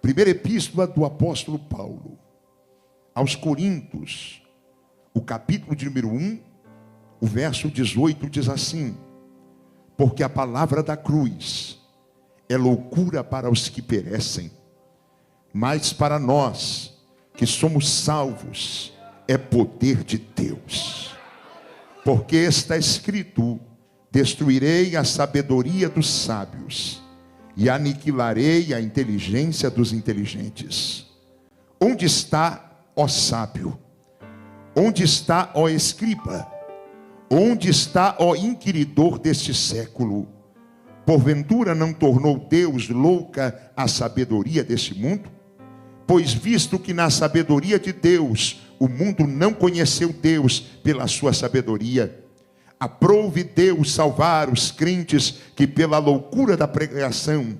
Primeira epístola do apóstolo Paulo aos Coríntios, o capítulo de número 1, o verso 18 diz assim: porque a palavra da cruz é loucura para os que perecem, mas para nós que somos salvos é poder de Deus. Porque está escrito: destruirei a sabedoria dos sábios e aniquilarei a inteligência dos inteligentes. Onde está, ó sábio? Onde está, ó escriba? Onde está, ó inquiridor deste século? Porventura não tornou Deus louca a sabedoria deste mundo? Pois visto que na sabedoria de Deus o mundo não conheceu Deus pela sua sabedoria, aprove Deus salvar os crentes que pela loucura da pregação,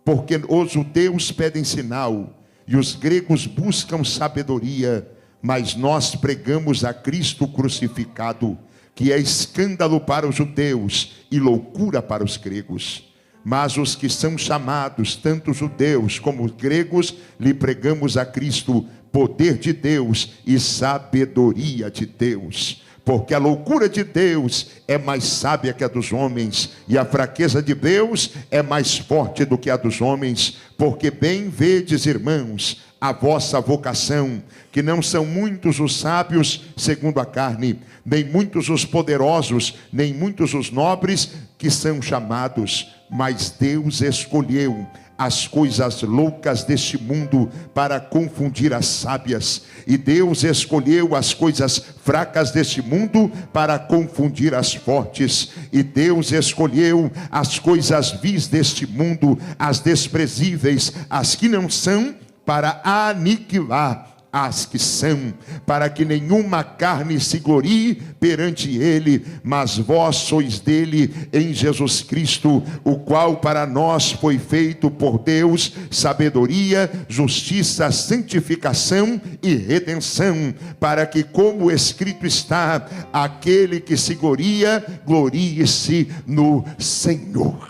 porque os judeus pedem sinal e os gregos buscam sabedoria, mas nós pregamos a Cristo crucificado, que é escândalo para os judeus e loucura para os gregos. Mas os que são chamados, tanto judeus como gregos, lhe pregamos a Cristo, poder de Deus e sabedoria de Deus. Porque a loucura de Deus é mais sábia que a dos homens, e a fraqueza de Deus é mais forte do que a dos homens. Porque bem vedes, irmãos, a vossa vocação, que não são muitos os sábios segundo a carne, nem muitos os poderosos, nem muitos os nobres que são chamados, mas Deus escolheu as coisas loucas deste mundo para confundir as sábias, e Deus escolheu as coisas fracas deste mundo para confundir as fortes, e Deus escolheu as coisas vis deste mundo, as desprezíveis, as que não são, para aniquilar as que são, para que nenhuma carne se glorie perante ele, mas vós sois dele em Jesus Cristo, o qual para nós foi feito por Deus sabedoria, justiça, santificação e redenção, para que, como escrito está, aquele que se gloria, glorie-se no Senhor.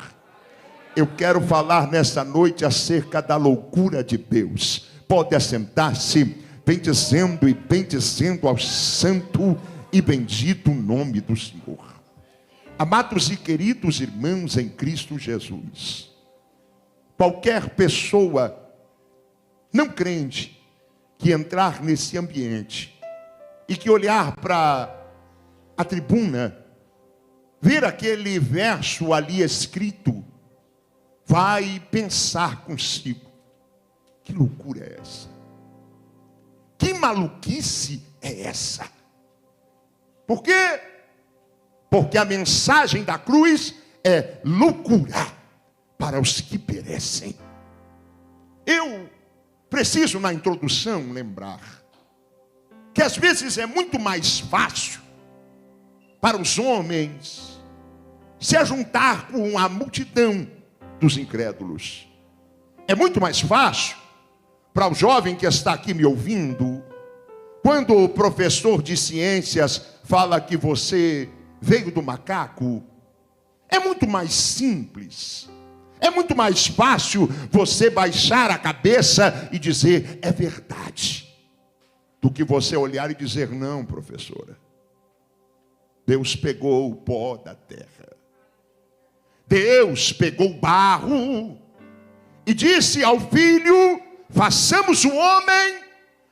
Eu quero falar nessa noite acerca da loucura de Deus. Pode assentar-se, bendizendo e bendizendo ao santo e bendito nome do Senhor. Amados e queridos irmãos em Cristo Jesus, qualquer pessoa não crente que entrar nesse ambiente e que olhar para a tribuna, ver aquele verso ali escrito, vai pensar consigo: que loucura é essa? Que maluquice é essa? Por quê? Porque a mensagem da cruz é loucura para os que perecem. Eu preciso, na introdução, lembrar que às vezes é muito mais fácil para os homens se ajuntar com a multidão dos incrédulos. É muito mais fácil para o jovem que está aqui me ouvindo, quando o professor de ciências fala que você veio do macaco, é muito mais simples, é muito mais fácil você baixar a cabeça e dizer é verdade, do que você olhar e dizer não, professora. Deus pegou o pó da terra, Deus pegou o barro e disse ao filho: façamos o homem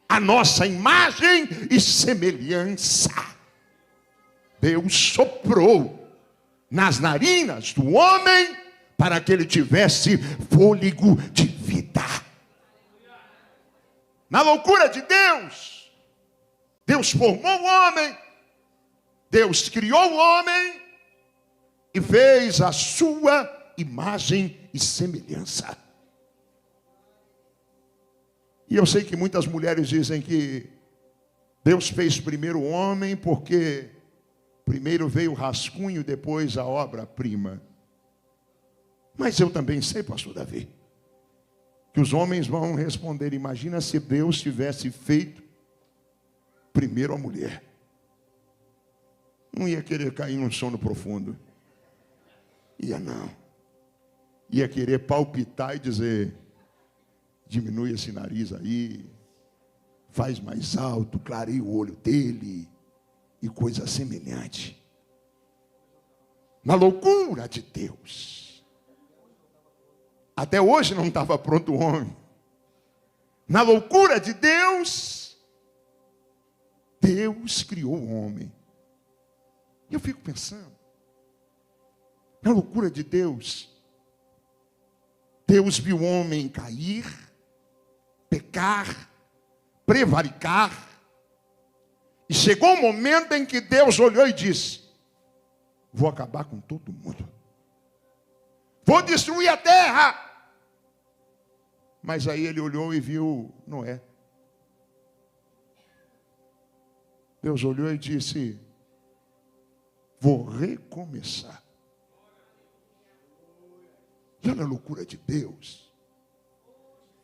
a nossa imagem e semelhança. Deus soprou nas narinas do homem para que ele tivesse fôlego de vida. Na loucura de Deus, Deus formou o homem, Deus criou o homem e fez a sua imagem e semelhança. E eu sei que muitas mulheres dizem que Deus fez primeiro o homem porque primeiro veio o rascunho, depois a obra-prima. Mas eu também sei, pastor Davi, que os homens vão responder: imagina se Deus tivesse feito primeiro a mulher. Não ia querer cair num sono profundo. Ia não. Ia querer palpitar e dizer: Diminui esse nariz aí, faz mais alto, clareia o olho dele e coisa semelhante. Na loucura de Deus. Até hoje não estava pronto o homem. Na loucura de Deus, Deus criou o homem. E eu fico pensando, na loucura de Deus, Deus viu o homem cair, pecar, prevaricar, e chegou um momento em que Deus olhou e disse: vou acabar com todo mundo, vou destruir a terra. Mas aí ele olhou e viu Noé. Deus olhou e disse: vou recomeçar. E olha a loucura de Deus.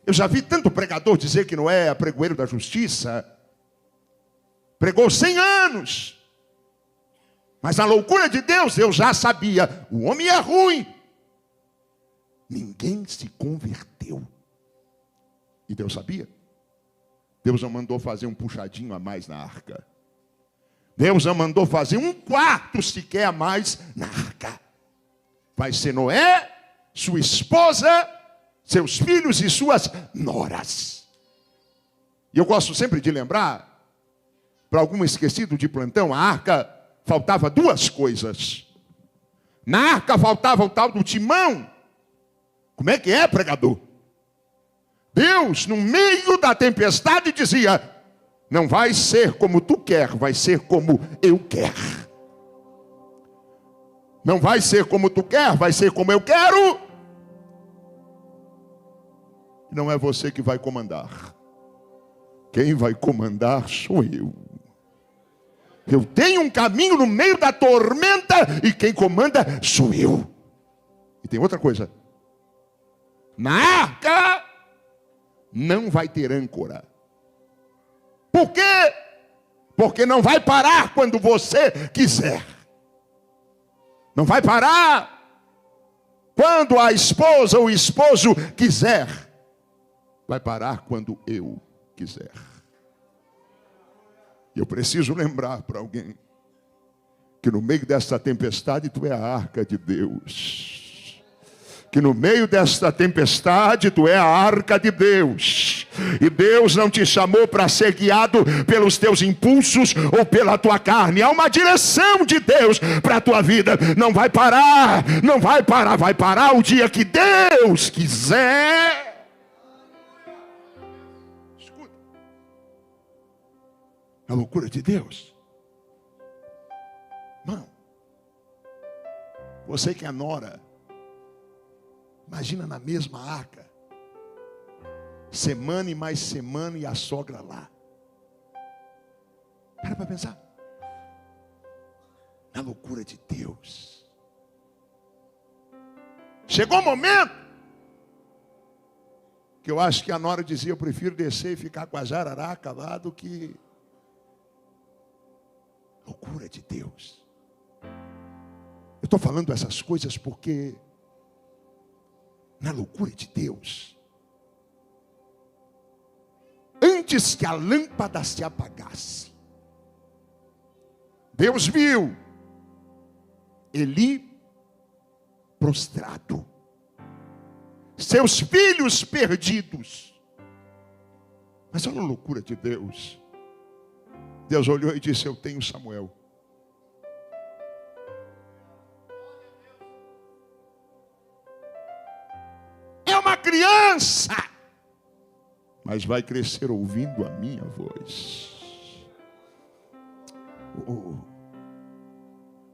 Eu já vi tanto pregador dizer que Noé é pregoeiro da justiça. Pregou 100 anos. Mas a loucura de Deus, eu já sabia. O homem é ruim. Ninguém se converteu. E Deus sabia. Deus não mandou fazer um puxadinho a mais na arca. Deus não mandou fazer um quarto sequer a mais na arca. Vai ser Noé, sua esposa, seus filhos e suas noras. E eu gosto sempre de lembrar, para algum esquecido de plantão, a arca faltava 2 coisas. Na arca faltava o tal do timão. Como é que é, pregador? Deus, no meio da tempestade, dizia: não vai ser como tu quer, vai ser como eu quero. Não vai ser como tu quer, vai ser como eu quero. Não é você que vai comandar. Quem vai comandar sou eu. Eu tenho um caminho no meio da tormenta e quem comanda sou eu. E tem outra coisa. Na arca não vai ter âncora. Por quê? Porque não vai parar quando você quiser. Não vai parar quando a esposa ou o esposo quiser. Vai parar quando eu quiser. Eu preciso lembrar para alguém que no meio dessa tempestade tu é a arca de Deus. Que no meio desta tempestade tu é a arca de Deus. E Deus não te chamou para ser guiado pelos teus impulsos ou pela tua carne. Há uma direção de Deus para a tua vida. Não vai parar, não vai parar. Vai parar o dia que Deus quiser. Escuta. A loucura de Deus. Não. Você que é nora, imagina na mesma arca. Semana e mais semana e a sogra lá. Para pensar. Na loucura de Deus. Chegou o momento que eu acho que a nora dizia: eu prefiro descer e ficar com a jararaca lá do que... Loucura de Deus. Eu estou falando essas coisas porque na loucura de Deus, antes que a lâmpada se apagasse, Deus viu Eli prostrado, seus filhos perdidos. Mas olha a loucura de Deus. Deus olhou e disse: eu tenho Samuel. É uma criança, mas vai crescer ouvindo a minha voz.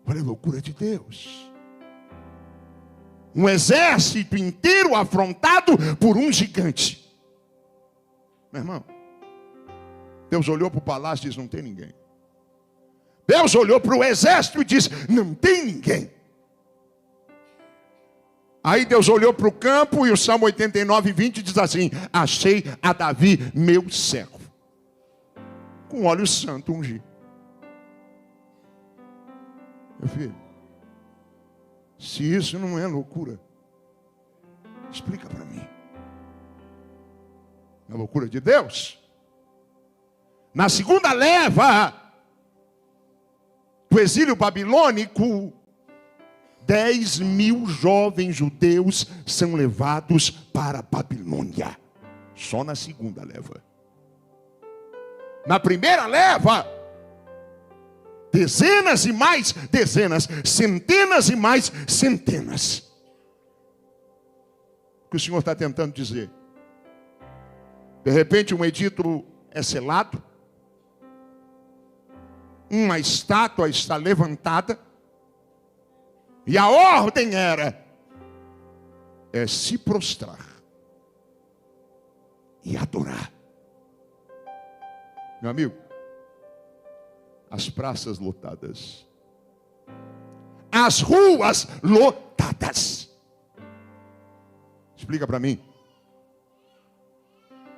Olha a loucura de Deus. Um exército inteiro afrontado por um gigante. Meu irmão, Deus olhou para o palácio e disse: não tem ninguém. Deus olhou para o exército e disse: não tem ninguém. Aí Deus olhou para o campo e o Salmo 89, 20 diz assim: achei a Davi, meu servo, com óleo santo ungido. Meu filho, se isso não é loucura, explica para mim. Na loucura de Deus. Na segunda leva do exílio babilônico, 10.000 jovens judeus são levados para a Babilônia. Só na segunda leva. Na primeira leva, dezenas e mais dezenas, centenas e mais centenas. O que o Senhor está tentando dizer? De repente um edito é selado, uma estátua está levantada, e a ordem é se prostrar e adorar. Meu amigo, as praças lotadas, as ruas lotadas. Explica para mim.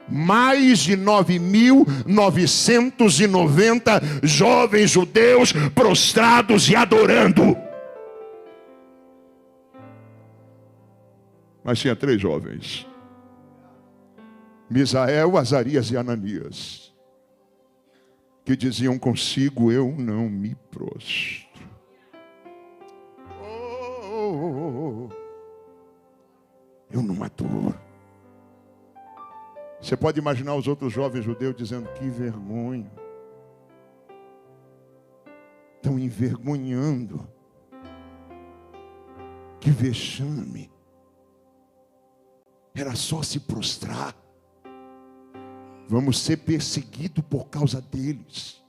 Mais de 9.990 jovens judeus prostrados e adorando. Mas tinha 3 jovens: Misael, Azarias e Ananias, que diziam consigo: eu não me prostro. Eu não adoro. Você pode imaginar os outros jovens judeus dizendo: que vergonha. Estão envergonhando. Que vexame. Era só se prostrar. Vamos ser perseguidos por causa deles.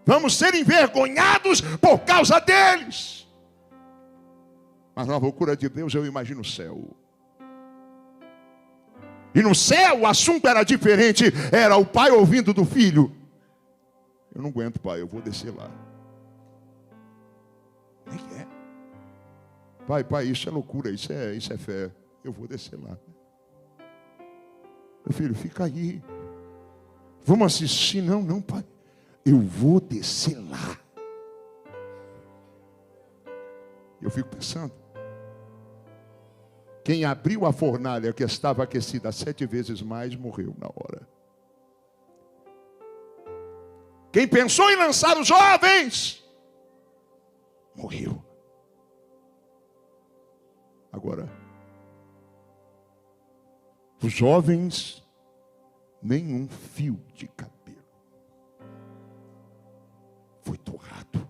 Vamos ser envergonhados por causa deles. Mas na loucura de Deus eu imagino o céu. E no céu o assunto era diferente. Era o pai ouvindo do filho: eu não aguento, pai, eu vou descer lá. Nem é. Pai, isso é loucura, isso é fé. Eu vou descer lá. Meu filho, fica aí. Vamos assistir? Não, pai. Eu vou descer lá. Eu fico pensando. Quem abriu a fornalha que estava aquecida 7 vezes mais, morreu na hora. Quem pensou em lançar os jovens, morreu. Agora, os jovens, nenhum fio de cabelo foi torrado.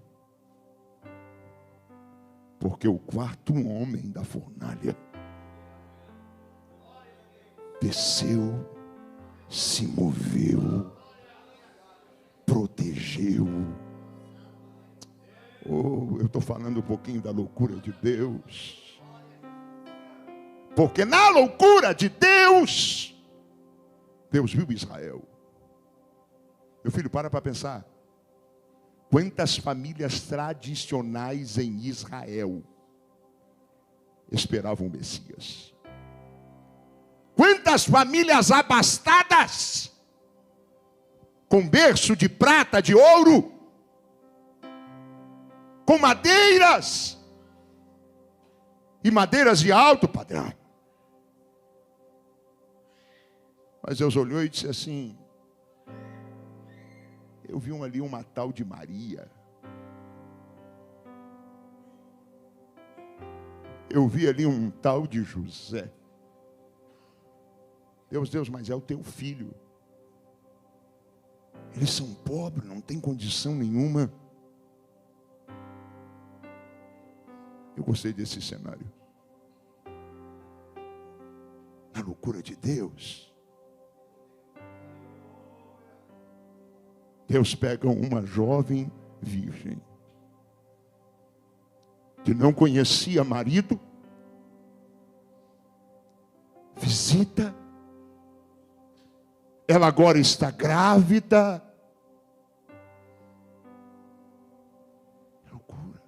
Porque o quarto homem da fornalha desceu, se moveu, protegeu. Eu estou falando um pouquinho da loucura de Deus. Porque na loucura de Deus, Deus viu Israel. Meu filho, para pensar. Quantas famílias tradicionais em Israel esperavam o Messias? Quantas famílias abastadas, com berço de prata, de ouro, com madeiras, e madeiras de alto padrão. Mas Deus olhou e disse assim: eu vi ali uma tal de Maria. Eu vi ali um tal de José. Deus, mas é o teu filho. Eles são pobres, não tem condição nenhuma. Eu gostei desse cenário. Na loucura de Deus, Deus pega uma jovem virgem que não conhecia marido, visita, ela agora está grávida. Loucura.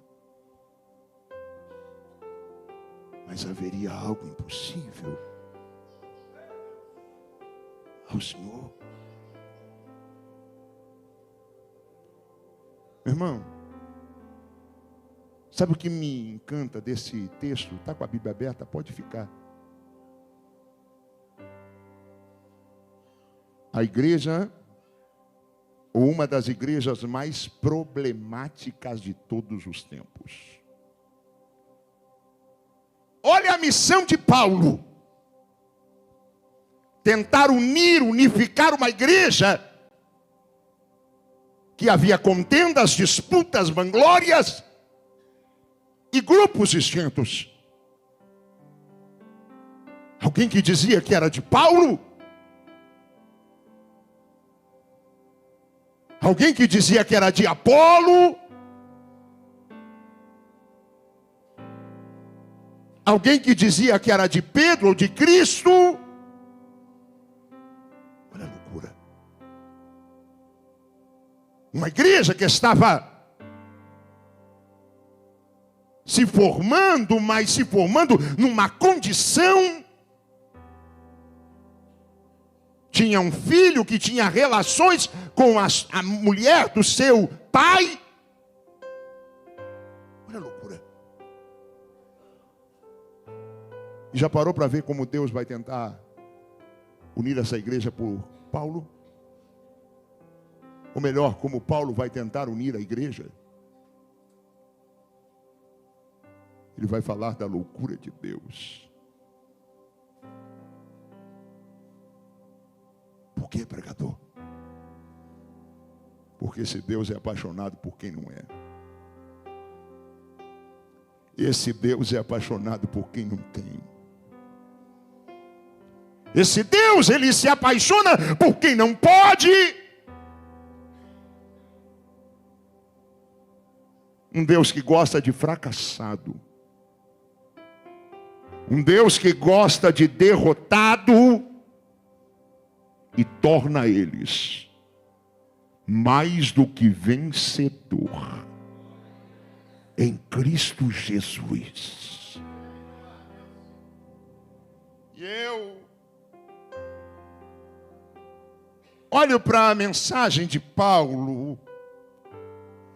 Mas haveria algo impossível ao Senhor. Meu irmão, sabe o que me encanta desse texto? Está com a Bíblia aberta? Pode ficar. A igreja, ou uma das igrejas mais problemáticas de todos os tempos. Olha a missão de Paulo. Tentar unificar uma igreja que havia contendas, disputas, vanglórias e grupos distintos. Alguém que dizia que era de Paulo, alguém que dizia que era de Apolo, alguém que dizia que era de Pedro ou de Cristo. Olha a loucura. Uma igreja que estava se formando, mas se formando numa condição. Tinha um filho que tinha relações com a mulher do seu pai. Olha a loucura. E já parou para ver como Deus vai tentar unir essa igreja por Paulo? Ou melhor, como Paulo vai tentar unir a igreja? Ele vai falar da loucura de Deus. Por que, pregador? Porque esse Deus é apaixonado por quem não é. Esse Deus é apaixonado por quem não tem. Esse Deus, ele se apaixona por quem não pode. Um Deus que gosta de fracassado. Um Deus que gosta de derrotado. E torna eles mais do que vencedor em Cristo Jesus. E eu olho para a mensagem de Paulo,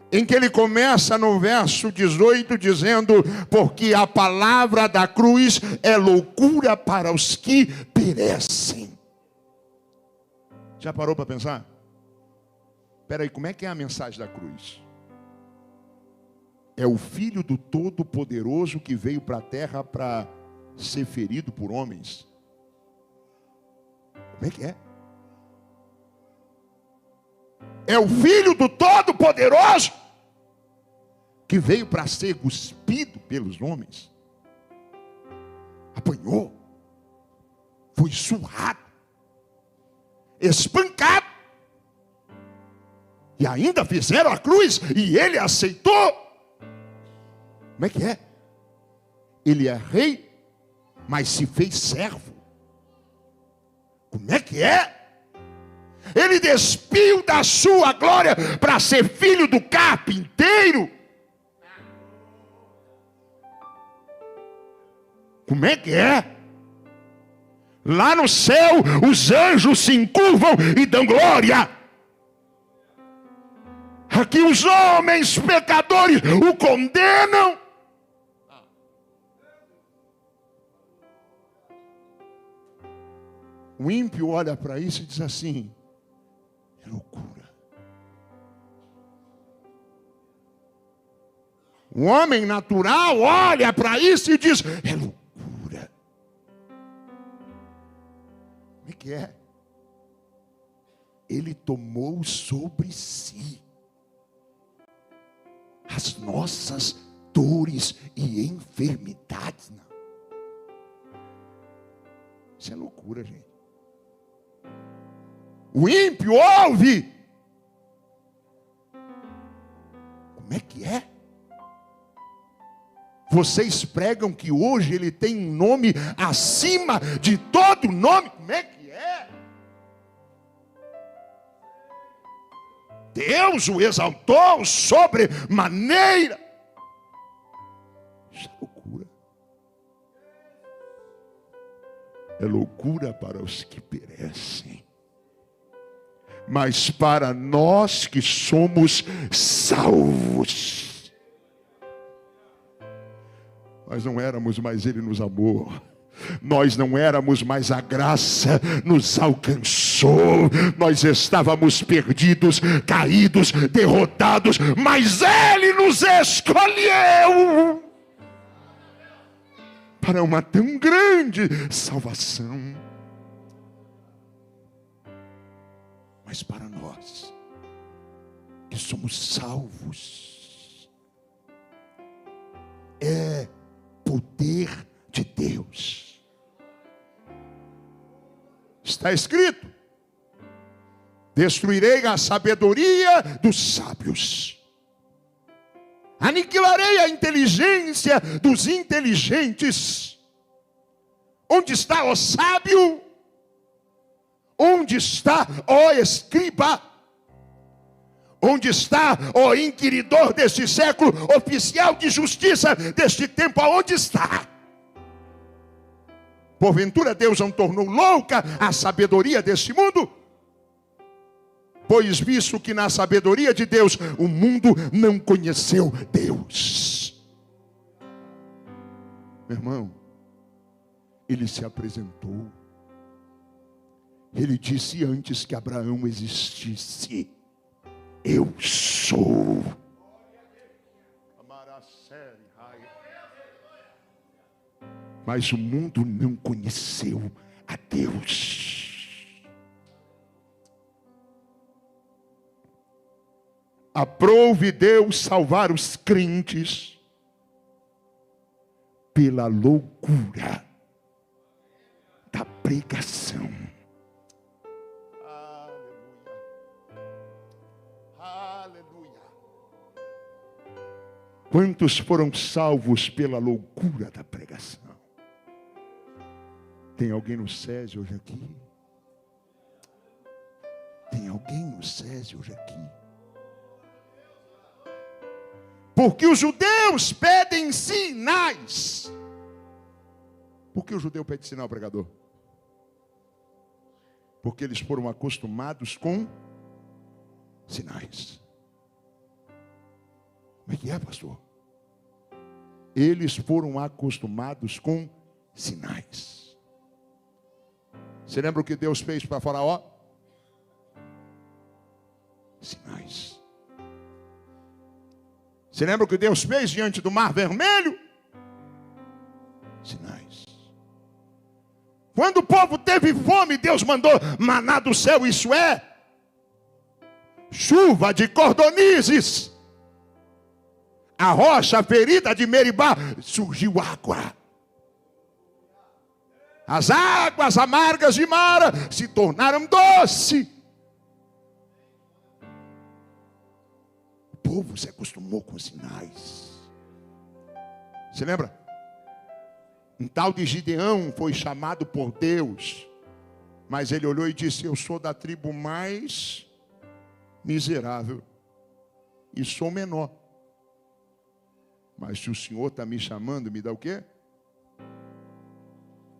em que ele começa no verso 18 dizendo: porque a palavra da cruz é loucura para os que perecem. Já parou para pensar? Espera aí, como é que é a mensagem da cruz? É o Filho do Todo-Poderoso que veio para a terra para ser ferido por homens. Como é que é? É o Filho do Todo-Poderoso que veio para ser cuspido pelos homens. Apanhou. Foi surrado. Espancado. E ainda fizeram a cruz e ele aceitou. Como é que é? Ele é rei, mas se fez servo. Como é que é? Ele despiu da sua glória para ser filho do carpinteiro. Como é que é? Lá no céu, os anjos se encurvam e dão glória. Aqui os homens pecadores o condenam. O ímpio olha para isso e diz assim: é loucura. O homem natural olha para isso e diz: é loucura. Como é que é? Ele tomou sobre si as nossas dores e enfermidades. Não. Isso é loucura, gente. O ímpio ouve. Como é que é? Vocês pregam que hoje ele tem um nome acima de todo nome. Como é que é? Deus o exaltou sobremaneira. Isso é loucura. É loucura para os que perecem. Mas para nós que somos salvos, nós não éramos, mas Ele nos amou. Nós não éramos, mas a graça nos alcançou. sou. Nós estávamos perdidos, caídos, derrotados, mas Ele nos escolheu para uma tão grande salvação. Mas para nós que somos salvos, é poder de Deus. Está escrito: destruirei a sabedoria dos sábios, aniquilarei a inteligência dos inteligentes. Onde está o sábio? Onde está o escriba? Onde está o inquiridor deste século, oficial de justiça deste tempo? Aonde está? Porventura Deus não tornou louca a sabedoria deste mundo? Pois visto que na sabedoria de Deus o mundo não conheceu Deus. Meu irmão, Ele se apresentou. Ele disse antes que Abraão existisse: eu sou. Mas o mundo não conheceu a Deus. Aprove Deus salvar os crentes pela loucura da pregação. Quantos foram salvos pela loucura da pregação? Tem alguém no SESI hoje aqui? Tem alguém no SESI hoje aqui? Porque os judeus pedem sinais. Por que o judeu pede sinal, pregador? Porque eles foram acostumados com sinais. Como é que é, pastor? Eles foram acostumados com sinais. Você lembra o que Deus fez para Faraó? Sinais. Você lembra o que Deus fez diante do Mar Vermelho? Sinais. Quando o povo teve fome, Deus mandou maná do céu, isso é chuva de cordonizes. A rocha ferida de Meribá, surgiu água. As águas amargas de Mara se tornaram doce. O povo se acostumou com sinais. Você lembra? Um tal de Gideão foi chamado por Deus, mas ele olhou e disse: eu sou da tribo mais miserável e sou menor. Mas se o Senhor está me chamando, me dá o quê?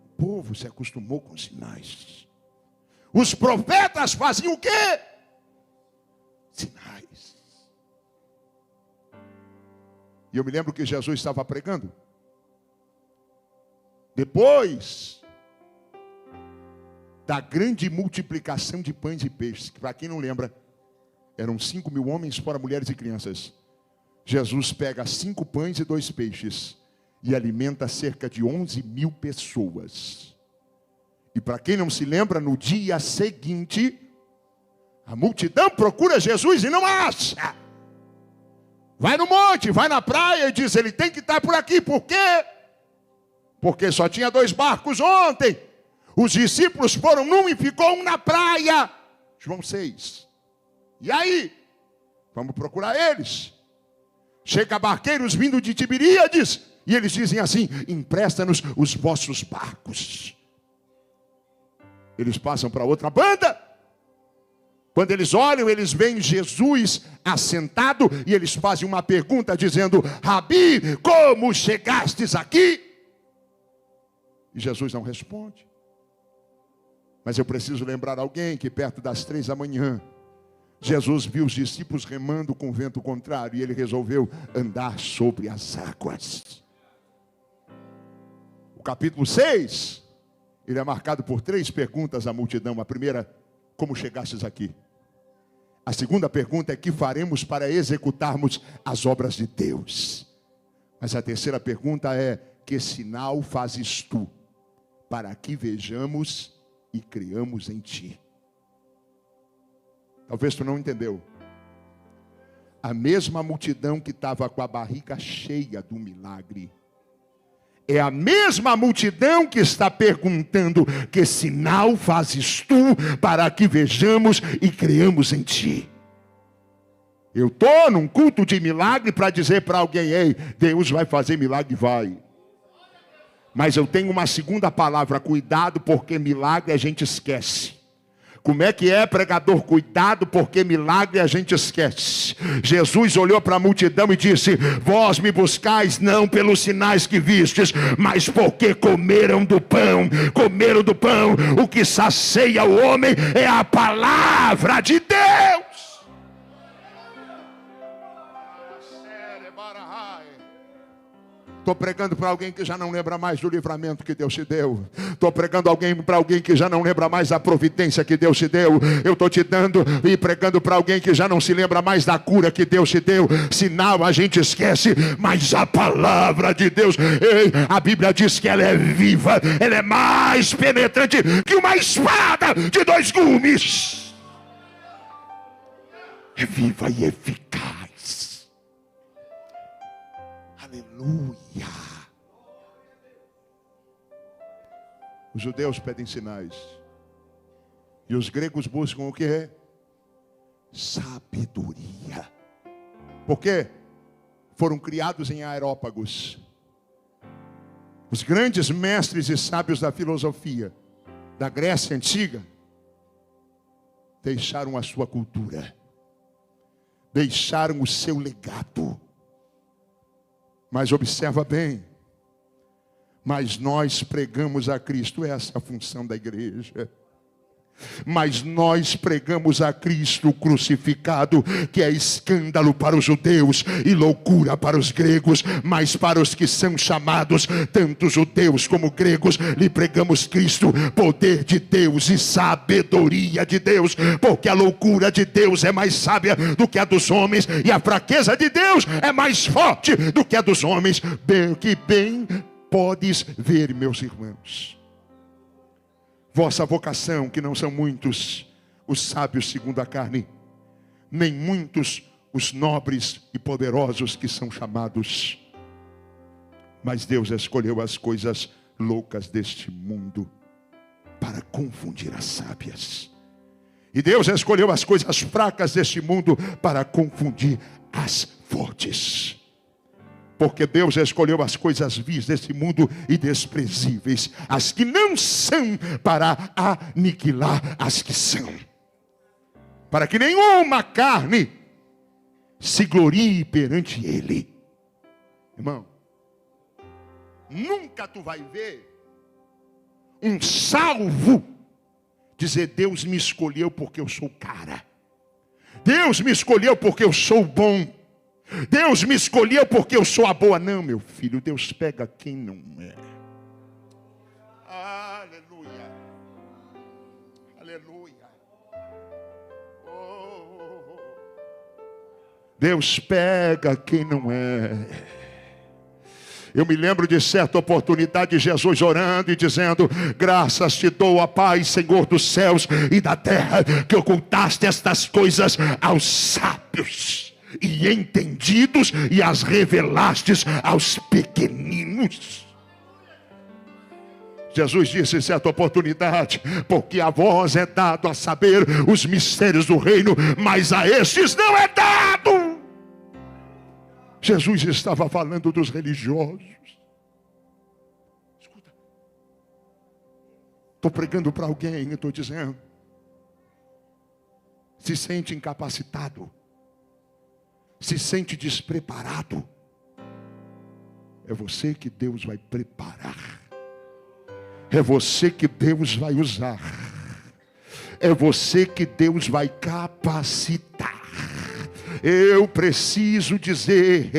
O povo se acostumou com sinais. Os profetas faziam o quê? Sinais. E eu me lembro que Jesus estava pregando. Depois da grande multiplicação de pães e peixes, que para quem não lembra, eram 5.000 homens, fora mulheres e crianças. Jesus pega 5 pães e 2 peixes e alimenta cerca de 11.000 pessoas. E para quem não se lembra, no dia seguinte, a multidão procura Jesus e não acha. Vai no monte, vai na praia e diz: ele tem que estar por aqui. Por quê? Porque só tinha 2 barcos ontem. Os discípulos foram num e ficou um na praia. João 6. E aí? Vamos procurar eles. Chega barqueiros vindo de Tiberíades e eles dizem assim: empresta-nos os vossos barcos. Eles passam para outra banda. Quando eles olham, eles veem Jesus assentado e eles fazem uma pergunta dizendo: Rabi, como chegastes aqui? E Jesus não responde. Mas eu preciso lembrar alguém que perto das 3 da manhã, Jesus viu os discípulos remando com vento contrário e ele resolveu andar sobre as águas. O capítulo 6, ele é marcado por 3 perguntas à multidão. A primeira: como chegastes aqui? A segunda pergunta é: que faremos para executarmos as obras de Deus? Mas a terceira pergunta é: que sinal fazes tu para que vejamos e creamos em ti? Talvez tu não entendeu. A mesma multidão que estava com a barriga cheia do milagre é a mesma multidão que está perguntando: que sinal fazes tu para que vejamos e creamos em ti? Eu estou num culto de milagre para dizer para alguém: ei, Deus vai fazer milagre, vai. Mas eu tenho uma segunda palavra: cuidado, porque milagre a gente esquece. Como é que é, pregador? Cuidado, porque milagre a gente esquece. Jesus olhou para a multidão e disse: vós me buscais não pelos sinais que vistes, mas porque comeram do pão. Comeram do pão. O que sacia o homem é a palavra de Deus. Estou pregando para alguém que já não lembra mais do livramento que Deus te deu. Estou pregando para alguém que já não lembra mais da providência que Deus te deu. Eu estou te dando e pregando para alguém que já não se lembra mais da cura que Deus te deu. Sinal a gente esquece, mas a palavra de Deus, ei, a Bíblia diz que ela é viva. Ela é mais penetrante que uma espada de 2 gumes. É viva e eficaz. Aleluia. Os judeus pedem sinais. E os gregos buscam o que? Sabedoria. Por quê? Foram criados em aerópagos. Os grandes mestres e sábios da filosofia da Grécia Antiga deixaram a sua cultura. Deixaram o seu legado. Mas observa bem, mas nós pregamos a Cristo, essa é a função da igreja. Mas nós pregamos a Cristo crucificado, que é escândalo para os judeus e loucura para os gregos, mas para os que são chamados, tanto judeus como gregos, lhe pregamos Cristo, poder de Deus e sabedoria de Deus, porque a loucura de Deus é mais sábia do que a dos homens, e a fraqueza de Deus é mais forte do que a dos homens. Bem podes ver, meus irmãos, vossa vocação, que não são muitos os sábios segundo a carne, nem muitos os nobres e poderosos que são chamados, mas Deus escolheu as coisas loucas deste mundo para confundir as sábias, e Deus escolheu as coisas fracas deste mundo para confundir as fortes. Porque Deus escolheu as coisas vis desse mundo e desprezíveis, as que não são, para aniquilar as que são, para que nenhuma carne se glorie perante Ele. Irmão, nunca tu vai ver um salvo dizer: Deus me escolheu porque eu sou cara, Deus me escolheu porque eu sou bom, Deus me escolheu porque eu sou a boa. Não, meu filho, Deus pega quem não é. Aleluia. Aleluia. Oh. Deus pega quem não é. Eu me lembro de certa oportunidade, Jesus orando e dizendo: graças te dou, ó Pai, Senhor dos céus e da terra, que ocultaste estas coisas aos sábios e entendidos e as revelastes aos pequeninos. Jesus disse em certa oportunidade: porque a vós é dado a saber os mistérios do reino, mas a estes não é dado. Jesus estava falando dos religiosos. Escuta, estou pregando para alguém, eu estou dizendo: se sente incapacitado, se sente despreparado, é você que Deus vai preparar, é você que Deus vai usar, é você que Deus vai capacitar. Eu preciso dizer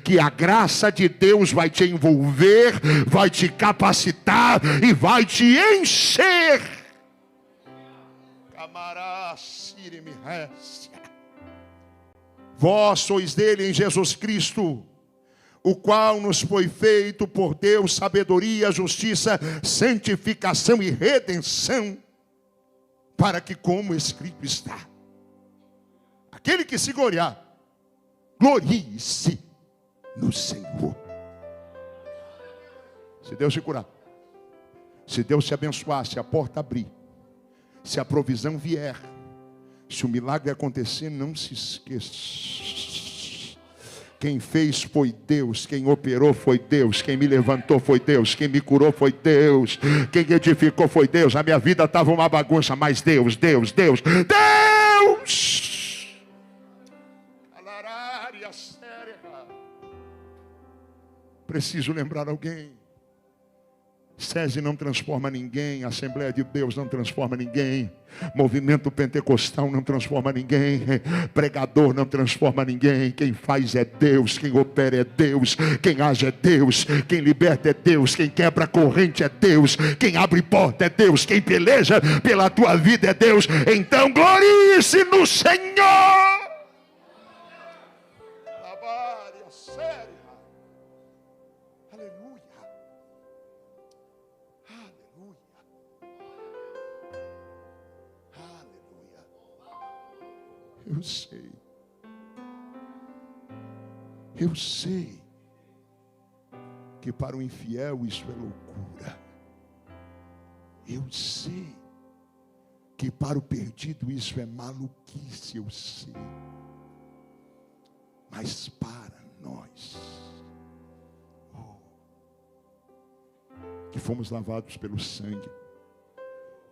que a graça de Deus vai te envolver, vai te capacitar e vai te encher. Vós sois dele em Jesus Cristo, o qual nos foi feito por Deus sabedoria, justiça, santificação e redenção, para que, como escrito está, aquele que se gloriar, glorie-se no Senhor. Se Deus te curar, se Deus te abençoar, se a porta abrir, se a provisão vier, se o milagre acontecer, não se esqueça. Quem fez foi Deus, quem operou foi Deus, quem me levantou foi Deus, quem me curou foi Deus, quem edificou foi Deus. A minha vida estava uma bagunça, mas Deus. Preciso lembrar alguém. SESI não transforma ninguém, Assembleia de Deus não transforma ninguém, Movimento Pentecostal não transforma ninguém, pregador não transforma ninguém. Quem faz é Deus, quem opera é Deus, quem age é Deus, quem liberta é Deus, quem quebra a corrente é Deus, quem abre porta é Deus, quem peleja pela tua vida é Deus. Então glorie-se no Senhor. Eu sei que para o infiel isso é loucura. Eu sei que para o perdido isso é maluquice, eu sei. Mas para nós, que fomos lavados pelo sangue,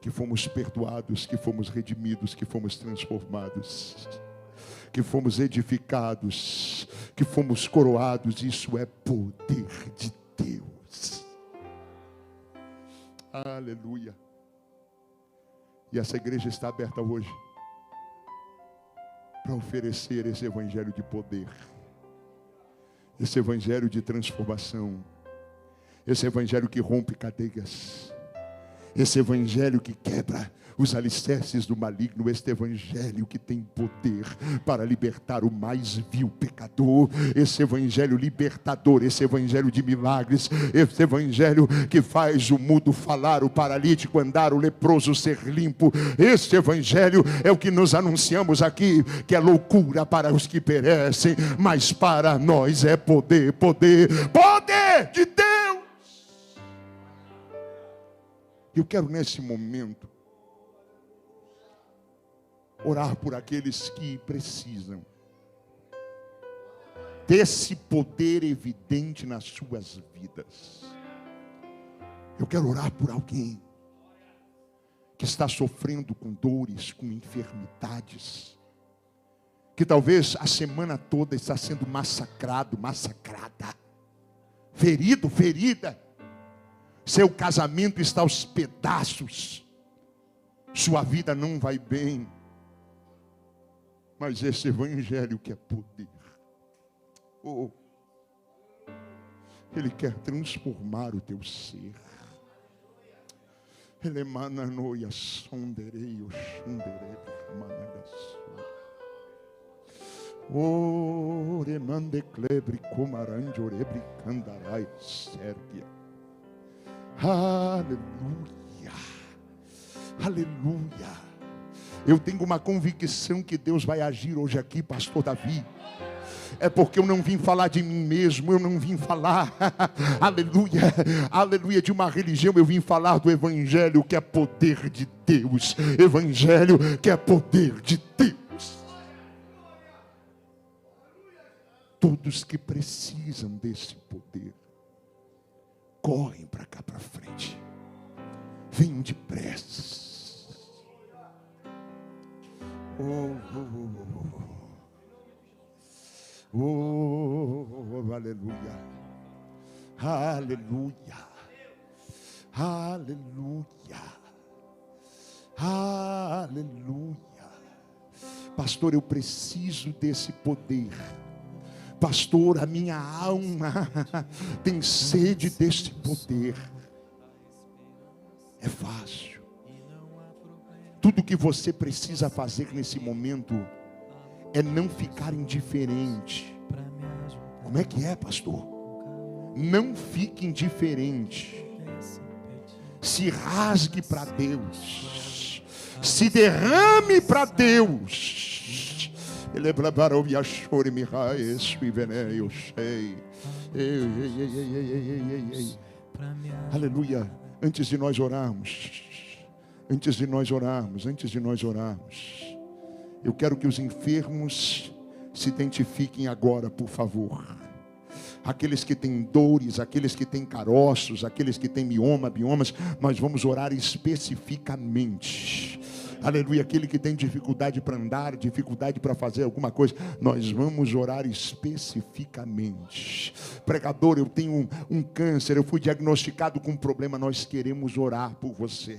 que fomos perdoados, que fomos redimidos, que fomos transformados, que fomos edificados, que fomos coroados, isso é poder de Deus. Aleluia. E essa igreja está aberta hoje para oferecer esse evangelho de poder, esse evangelho de transformação, esse evangelho que rompe cadeias, esse evangelho que quebra os alicerces do maligno, este evangelho que tem poder para libertar o mais vil pecador, esse evangelho libertador, esse evangelho de milagres, esse evangelho que faz o mudo falar, o paralítico andar, o leproso ser limpo. Este evangelho é o que nos anunciamos aqui, que é loucura para os que perecem, mas para nós é poder de Deus. Eu quero nesse momento orar por aqueles que precisam desse poder evidente nas suas vidas. Eu quero orar por alguém que está sofrendo com dores, com enfermidades, que talvez a semana toda está sendo massacrado, massacrada, ferido, ferida. Seu casamento está aos pedaços, sua vida não vai bem, mas esse evangelho que é poder, ele quer transformar o teu ser. Ele emana noia sonderei o xunderei managaçu. Remande clebre comarande orebre candarai sérvia. Aleluia, aleluia. Eu tenho uma convicção que Deus vai agir hoje aqui, pastor Davi. É porque eu não vim falar de mim mesmo, eu não vim falar, aleluia, aleluia, de uma religião. Eu vim falar do evangelho que é poder de Deus, evangelho que é poder de Deus. Todos que precisam desse poder correm para cá para frente, venham depressa. Aleluia, aleluia, aleluia, aleluia. Pastor, eu preciso desse poder. Pastor, a minha alma tem sede deste poder. É fácil. Tu Tudo que você precisa fazer nesse momento é não ficar indiferente. Como é que é, pastor? Não fique indiferente. Se rasgue para Deus. Se derrame para Deus. Ele é para me achar me eu sei. Aleluia. Antes de nós orarmos, eu quero que os enfermos se identifiquem agora, por favor. Aqueles que têm dores, aqueles que têm caroços, aqueles que têm biomas, nós vamos orar especificamente. Aleluia, aquele que tem dificuldade para andar, dificuldade para fazer alguma coisa, nós vamos orar especificamente. Pregador, eu tenho um câncer, eu fui diagnosticado com um problema, nós queremos orar por você.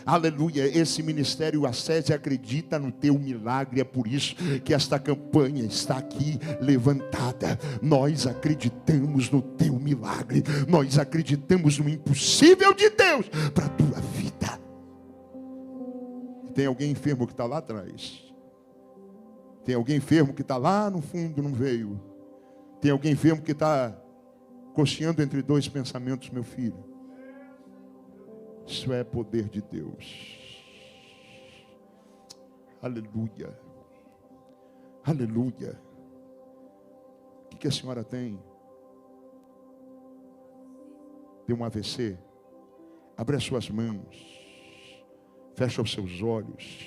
Aleluia, esse ministério ACESE acredita no teu milagre, é por isso que esta campanha está aqui levantada. Nós acreditamos no teu milagre, nós acreditamos no impossível de Deus para a tua vida. Tem alguém enfermo que está lá atrás? Tem alguém enfermo que está lá no fundo, não veio? Tem alguém enfermo que está cocheando entre dois pensamentos, meu filho? Isso é poder de Deus. Aleluia. Aleluia. O que a senhora tem? Tem um AVC? Abre as suas mãos. Fecha os seus olhos.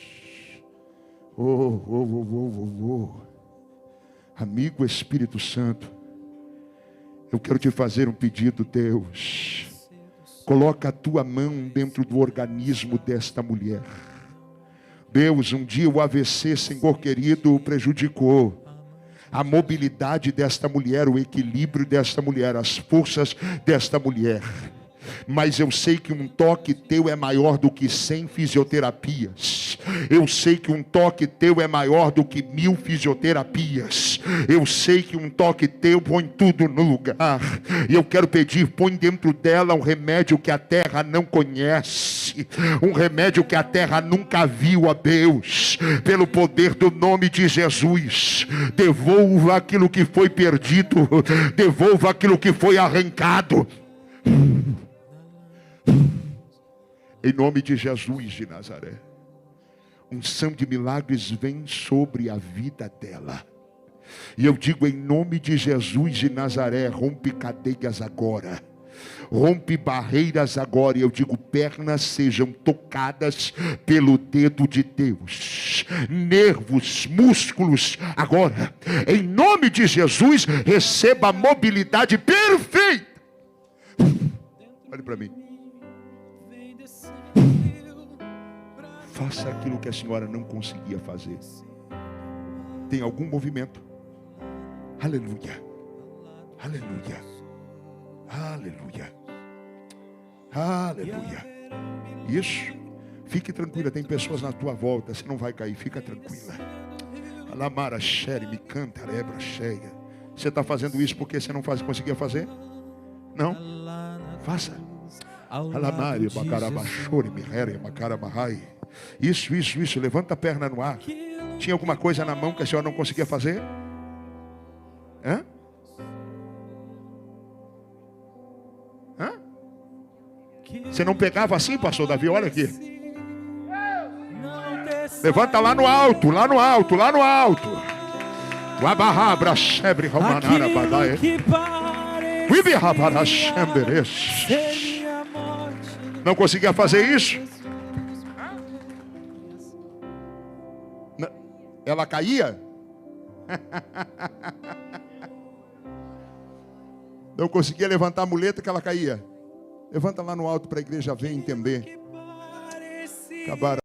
Amigo Espírito Santo, eu quero te fazer um pedido, Deus. Coloca a tua mão dentro do organismo desta mulher. Deus, um dia o AVC, Senhor querido, prejudicou a mobilidade desta mulher, o equilíbrio desta mulher, as forças desta mulher. Mas eu sei que um toque teu é maior do que 100 fisioterapias. Eu sei que um toque teu é maior do que 1000 fisioterapias. Eu sei que um toque teu põe tudo no lugar. E eu quero pedir, põe dentro dela um remédio que a terra não conhece. Um remédio que a terra nunca viu, a Deus. Pelo poder do nome de Jesus. Devolva aquilo que foi perdido. Devolva aquilo que foi arrancado. Em nome de Jesus de Nazaré. Unção de milagres vem sobre a vida dela. E eu digo em nome de Jesus de Nazaré, rompe cadeias agora. Rompe barreiras agora. E eu digo, pernas sejam tocadas pelo dedo de Deus. Nervos, músculos, agora. Em nome de Jesus, receba a mobilidade perfeita. Olhe para mim. Faça aquilo que a senhora não conseguia fazer. Tem algum movimento? Aleluia. Aleluia. Aleluia. Aleluia. Isso. Fique tranquila. Tem pessoas na tua volta. Você não vai cair. Fica tranquila. Alamara xere, me canta, lebra cheia. Você está fazendo isso porque você não conseguia fazer? Não? Faça. Alamari, bacarabachore, mihere, macarabahai. Isso. Levanta a perna no ar. Tinha alguma coisa na mão que a senhora não conseguia fazer? Hã? Você não pegava assim, pastor Davi? Olha aqui. Levanta lá no alto, lá no alto, lá no alto. Wabarabra shebre romanara badae. Wibihabara shemberes. Não conseguia fazer isso? Ela caía? Não conseguia levantar a muleta que ela caía. Levanta lá no alto para a igreja ver e entender. Acabaram.